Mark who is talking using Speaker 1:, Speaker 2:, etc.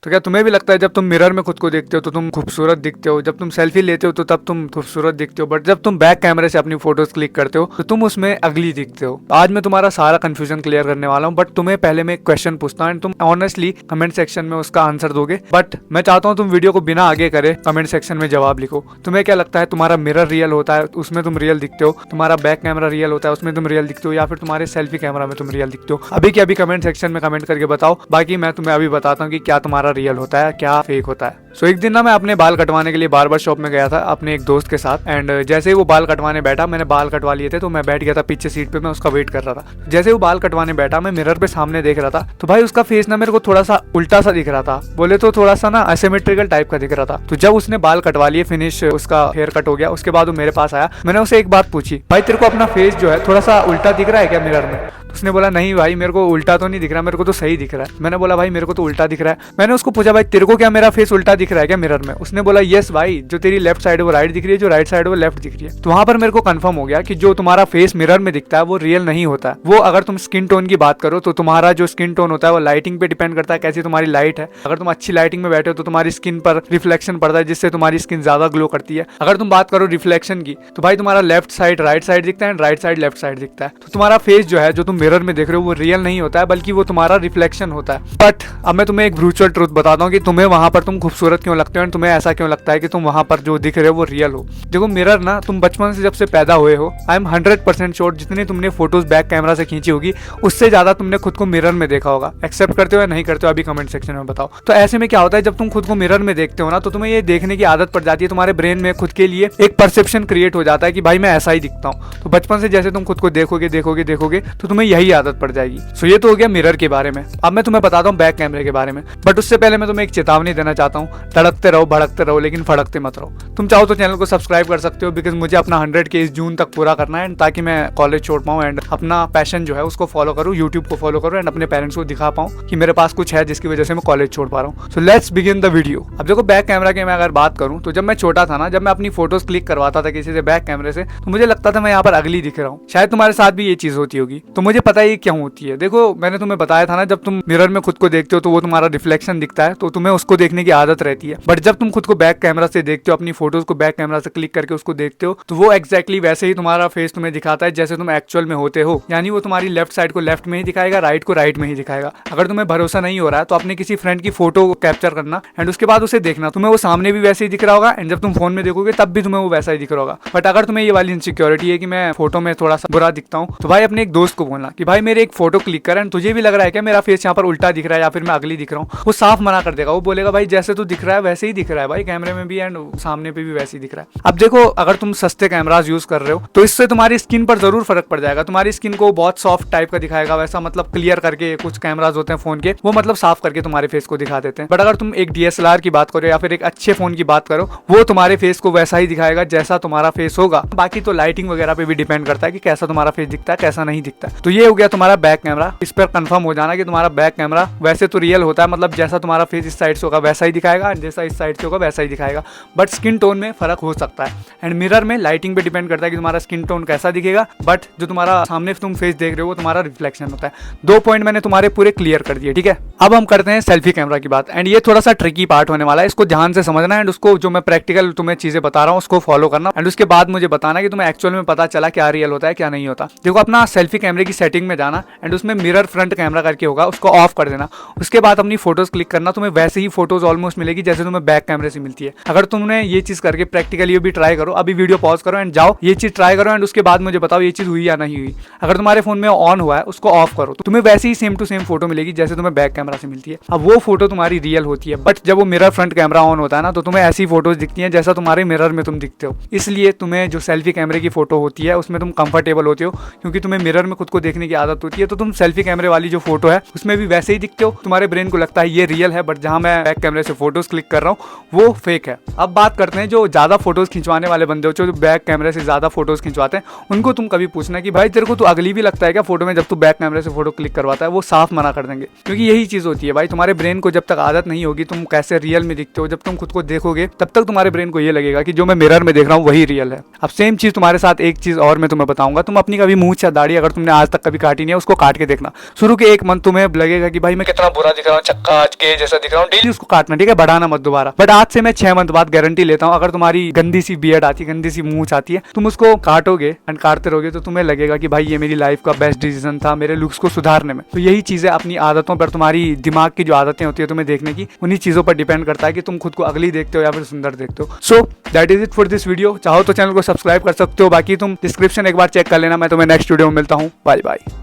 Speaker 1: तो क्या तुम्हें भी लगता है जब तुम मिरर में खुद को देखते हो तो तुम खूबसूरत दिखते हो, जब तुम सेल्फी लेते हो तो तब तुम खूबसूरत दिखते हो, बट जब तुम बैक कैमरे से अपनी फोटोज क्लिक करते हो तो तुम उसमें अगली दिखते हो। आज मैं तुम्हारा सारा कंफ्यूजन क्लियर करने वाला हूँ, बट तुम्हें पहले मैं एक क्वेश्चन पूछता हूँ एंड तुम ऑनेस्टली कमेंट सेक्शन में उसका आंसर दोगे। बट मैं चाहता हूँ तुम वीडियो को बिना आगे करे कमेंट सेक्शन में जवाब लिखो। तुम्हें क्या लगता है, तुम्हारा मिरर रियल होता है, उसमें तुम रियल दिखते हो, तुम्हारा बैक कैमरा रियल होता है, उसमें तुम रियल दिखते हो, या फिर तुम्हारे सेल्फी कैमरा में तुम रियल दिखते हो? अभी के अभी कमेंट सेक्शन में कमेंट करके बताओ। बाकी मैं तुम्हें अभी बताता हूँ कि क्या तुम्हारा रियल होता है, क्या फेक होता है। सो एक दिन ना मैं अपने बाल कटवाने के लिए बार्बर शॉप में गया था अपने एक दोस्त के साथ, एंड जैसे ही वो बाल कटवाने बैठा, मैंने बाल कटवा लिए थे तो मैं बैठ गया था पीछे सीट पे, मैं उसका वेट कर रहा था। जैसे वो बाल कटवाने बैठा, मैं मिरर पे सामने देख रहा था तो भाई उसका फेस ना मेरे को थोड़ा सा उल्टा सा दिख रहा था, बोले तो थोड़ा सा ना असिमेट्रिकल टाइप का दिख रहा था। तो जब उसने बाल कटवा लिए, फिनिश उसका हेयर कट हो गया, उसके बाद वो मेरे पास आया, मैंने उसे एक बात पूछी, भाई तेरे को अपना फेस जो है थोड़ा सा उल्टा दिख रहा है क्या मिरर में? उसने बोला नहीं भाई मेरे को उल्टा तो नहीं दिख रहा, मेरे को तो सही दिख रहा है। मैंने बोला भाई मेरे को तो उल्टा दिख रहा है। मैंने उसको पूछा भाई तेरे को क्या मेरा फेस उल्टा दिख रहा है क्या मिरर में? उसने बोला यस भाई, जो तेरी लेफ्ट साइड है वो राइट दिख रही है, जो राइट साइड है वो लेफ्ट दिख रही है। तो वहां पर मेरे को कंफर्म हो गया कि जो तुम्हारा फेस मिरर में दिखता है वो रियल नहीं होता है। वो अगर तुम स्किन टोन की बात करो तो तुम्हारा जो स्किन टोन होता है वो लाइटिंग पे डिपेंड करता है, कैसी तुम्हारी लाइट है। अगर तुम अच्छी लाइटिंग में बैठे हो तो तुम्हारी स्किन पर रिफ्लेक्शन पड़ता है, जिससे तुम्हारी स्किन ज्यादा ग्लो करती है। अगर तुम बात करो रिफ्लेक्शन की तो भाई तुम्हारा लेफ्ट साइड राइट साइड दिखता है, राइट साइड लेफ्ट साइड दिखता है। तो तुम्हारा फेस जो है, जो तुम मिरर में देख रहे हो, वो रियल नहीं होता है, बल्कि वो तुम्हारा रिफ्लेक्शन होता है। बट अब मैं तुम्हें एक ब्रूचुअल ट्रूथ बताता हूँ कि तुम्हें वहां पर तुम खूबसूरत क्यों लगते हो एंड तुम्हें ऐसा क्यों लगता है कि तुम वहां पर जो दिख रहे हो वो रियल हो। देखो मिरर ना, तुम बचपन से जब से पैदा हुए हो, आई एम 100% श्योर जितनी तुमने फोटोज बैक कैमरा से खींची होगी उससे ज्यादा तुमने खुद को मिरर में देखा होगा। एक्सेप्ट करते हो या नहीं करते हो अभी कमेंट सेक्शन में बताओ। तो ऐसे में क्या होता है, जब तुम खुद को मिरर में देखते हो ना तो तुम्हें ये देखने की आदत पड़ जाती है, तुम्हारे ब्रेन में खुद के लिए एक परसेप्शन क्रिएट हो जाता है कि भाई मैं ऐसा ही दिखता हूँ। तो बचपन से जैसे तुम खुद को देखोगे देखोगे देखोगे तो तुम्हें यही आदत पड़ जाएगी। सो ये तो हो गया मिरर के बारे में। अब मैं तुम्हें बताता हूँ बैक कैमरे के बारे में, बट उससे पहले मैं तुम्हें एक चेतावनी देना चाहता हूँ, तड़कते रहो भड़कते रहो लेकिन फड़कते मत रहो। तुम चाहो तो चैनल को सब्सक्राइब कर सकते हो, बिकॉज मुझे अपना 100K इस जून तक पूरा करना है, ताकि मैं कॉलेज छोड़ पाऊँ एंड अपना पैशन जो है उसको फॉलो करूँ, यूट्यूब को फॉलो करूँ एंड अपने पेरेंट्स को दिखा पाऊँ कि मेरे पास कुछ है जिसकी वजह से मैं कॉलेज छोड़ पा रहा हूँ। So let's begin the video. अब देखो बैक कैमरा की मैं अगर बात करूँ तो जब मैं छोटा था ना, जब मैं अपनी फोटोज क्लिक करवाता था किसी से बैक कैमरे से, तो मुझे लगता था मैं यहाँ पर अगली दिख रहा हूँ। शायद तुम्हारे साथ भी ये चीज होती होगी। तो मुझे पता है ये क्यों होती है। देखो मैंने तुम्हें बताया था ना, जब तुम मिरर में खुद को देखते हो तो वो तुम्हारा रिफ्लेक्शन दिखता है, तो तुम्हें उसको देखने की आदत रहती है। बट जब तुम खुद को बैक कैमरा से देखते हो, अपनी फोटोज को बैक कैमरा से क्लिक करके उसको देखते हो, तो वो एक्जैक्टली वैसे ही तुम्हारा फेस तुम्हें दिखाता है जैसे तुम एक्चुअल में होते हो। यानी वो तुम्हारी लेफ्ट साइड को लेफ्ट में ही दिखाएगा, राइट को राइट में ही दिखाएगा। अगर तुम्हें भरोसा नहीं हो रहा है तो अपने किसी फ्रेंड की फोटो कैप्चर करना एंड उसके बाद उसे देखना, तुम्हें वो सामने भी वैसे ही दिख रहा होगा एंड जब तुम फोन में देखोगे तब भी तुम्हें वो वैसा ही दिख रहा होगा। बट अगर तुम्हें ये वाली इनसिक्योरिटी है कि मैं फोटो में थोड़ा सा बुरा दिखता हूँ, तो भाई अपने एक दोस्त को बोलना कि भाई मेरे एक फोटो क्लिक कर एंड तुझे भी लग रहा है क्या मेरा फेस यहाँ पर उल्टा दिख रहा है या फिर मैं अगली दिख रहा हूँ। वो साफ मना कर देगा, वो बोलेगा भाई जैसे तू दिख रहा है वैसे ही दिख रहा है भाई, कैमरे में भी एंड सामने पे भी वैसे ही दिख रहा है। अब देखो अगर तुम सस्ते कैमराज यूज कर रहे हो तो इससे तुम्हारी स्किन पर जरूर फर्क पड़ जाएगा। तुम्हारी स्किन को बहुत सॉफ्ट टाइप का दिखाएगा, वैसा मतलब क्लियर करके, कुछ कैमराज होते हैं फोन के वो मतलब साफ करके तुम्हारे फेस को दिखा देते हैं। बट अगर तुम एक DSLR की बात करो या फिर एक अच्छे फोन की बात करो, वो तुम्हारे फेस को वैसा ही दिखाएगा जैसा तुम्हारा फेस होगा। बाकी तो लाइटिंग वगैरह पे भी डिपेंड करता है कि कैसा तुम्हारा फेस दिखता है कैसा नहीं दिखता है। तो ये हो गया तुम्हारा बैक कैमरा। इस पर कंफर्म हो जाना कि तुम्हारा बैक कैमरा वैसे तो रियल होता है, मतलब जैसा तुम्हारा फेस इस साइड से होगा वैसा ही दिखाएगा, जैसा इस साइड से होगा वैसा ही दिखाएगा। बट स्किन टोन में फर्क हो सकता है एंड मिरर में लाइटिंग पे डिपेंड करता है कि तुम्हारा स्किन टोन कैसा दिखेगा। बट जो तुम्हारा सामने तुम फेस देख रहे हो वो तुम्हारा रिफ्लेक्शन होता है। 2 पॉइंट मैंने तुम्हारे पूरे क्लियर कर दिए, ठीक है। अब हम करते हैं सेल्फी कैमरा की बात एंड ये थोड़ा सा ट्रिकी पार्ट होने वाला है, इसको ध्यान से समझना एंड उसको जो मैं प्रैक्टिकल तुम्हें चीजें बता रहा हूँ उसको फॉलो करना एंड उसके बाद मुझे बताना कि तुम्हें एक्चुअल में पता चला क्या रियल होता है क्या नहीं होता। देखो अपना सेल्फी कैमरे की सेटिंग में जाना एंड उसमें मिरर फ्रंट कैमरा करके होगा, उसको ऑफ कर देना। उसके बाद अपनी फोटोज क्लिक करना, तुम्हें वैसे ही फोटोज ऑलमोस्ट मिलेगी जैसे तुम्हें बैक कैमरे से मिलती है। अगर तुमने ये चीज करके प्रैक्टिकली भी ट्राई करो, अभी वीडियो पॉज करो एंड जाओ ये चीज ट्राई करो एंड उसके बाद मुझे बताओ ये चीज हुई या नहीं हुई। अगर तुम्हारे फोन में ऑन हुआ है उसको ऑफ करो तो तुम्हें वैसे ही सेम टू सेम फोटो मिलेगी जैसे तुम्हें बैक कैमरा से मिलती है। अब वो फोटो तुम्हारी रियल होती है, बट जब वो मिरर फ्रंट कैमरा ऑन होता है ना तो तुम्हें ऐसी फोटोज दिखती हैं जैसा तुम्हारे मिरर में तुम दिखते हो। इसलिए तुम्हें जो सेल्फी कैमरे की फोटो होती है उसमें तुम कंफर्टेबल होते हो, क्योंकि तुम्हें मिरर में खुद को देखने की आदत होती है। तो तुम सेल्फी कैमरे वाली जो फोटो है उसमें भी वैसे ही दिखते हो, तुम्हारे ब्रेन को लगता है ये रियल है। बट जहां मैं बैक कैमरे से फोटोज फोटोज क्लिक कर रहा हूँ वो फेक है। अब बात करते हैं जो ज्यादा फोटोज खिंचवाने वाले बंदे हो, जो बैक कैमरे से ज्यादा फोटोज खिंचवाते हैं, उनको तुम कभी पूछना कि भाई तेरे को तू अगली भी लगता है क्या फोटो में जब तू बैक कैमरे से फोटो क्लिक करवाता है? वो साफ मना कर देंगे, क्योंकि यही चीज होती है भाई, तुम्हारे ब्रेन को जब तक आदत नहीं होगी तुम कैसे रियल में दिखते हो, जब तुम खुद को देखोगे तब तक तुम्हारे ब्रेन को ये लगेगा कि जो मैं मिरर में देख रहा हूँ वही रियल है। अब सेम चीज तुम्हारे साथ एक चीज और मैं तुम्हें बताऊंगा, तुम अपनी कभी मूंछ या दाढ़ी अगर तुमने आज तक कभी काटी नहीं है, उसको काट के देखना। शुरू के 1 मंथ तुम्हें लगेगा कि भाई मैं कितना बुरा दिख रहा हूँ, चक्का आज के जैसा दिख रहा हूँ, डेली उसको काटना, ठीक है, बढ़ाना मत दोबारा। बट आज से मैं 6 मंथ बाद गारंटी लेता हूँ, अगर तुम्हारी गंदी सी बियर्ड आती है, गंदी सी मूंछ आती है, तुम उसको काटोगे एंड काटते रहोगे तो तुम्हें लगेगा कि भाई ये मेरी लाइफ का बेस्ट डिसीजन था मेरे लुक्स को सुधारने में। तो यही चीजें अपनी आदतों पर, तुम्हारी दिमाग की जो आदतें होती है तुम्हें देखने की, उन्हीं चीजों पर डिपेंड करता है कि तुम खुद को अगली देखते हो या फिर सुंदर देखते हो। So that is it for this video. चाहो तो चैनल को सब्सक्राइब कर सकते हो, बाकी तुम डिस्क्रिप्शन एक बार चेक कर लेना। मैं तुम्हें नेक्स्ट वीडियो में मिलता हूँ। Bye bye.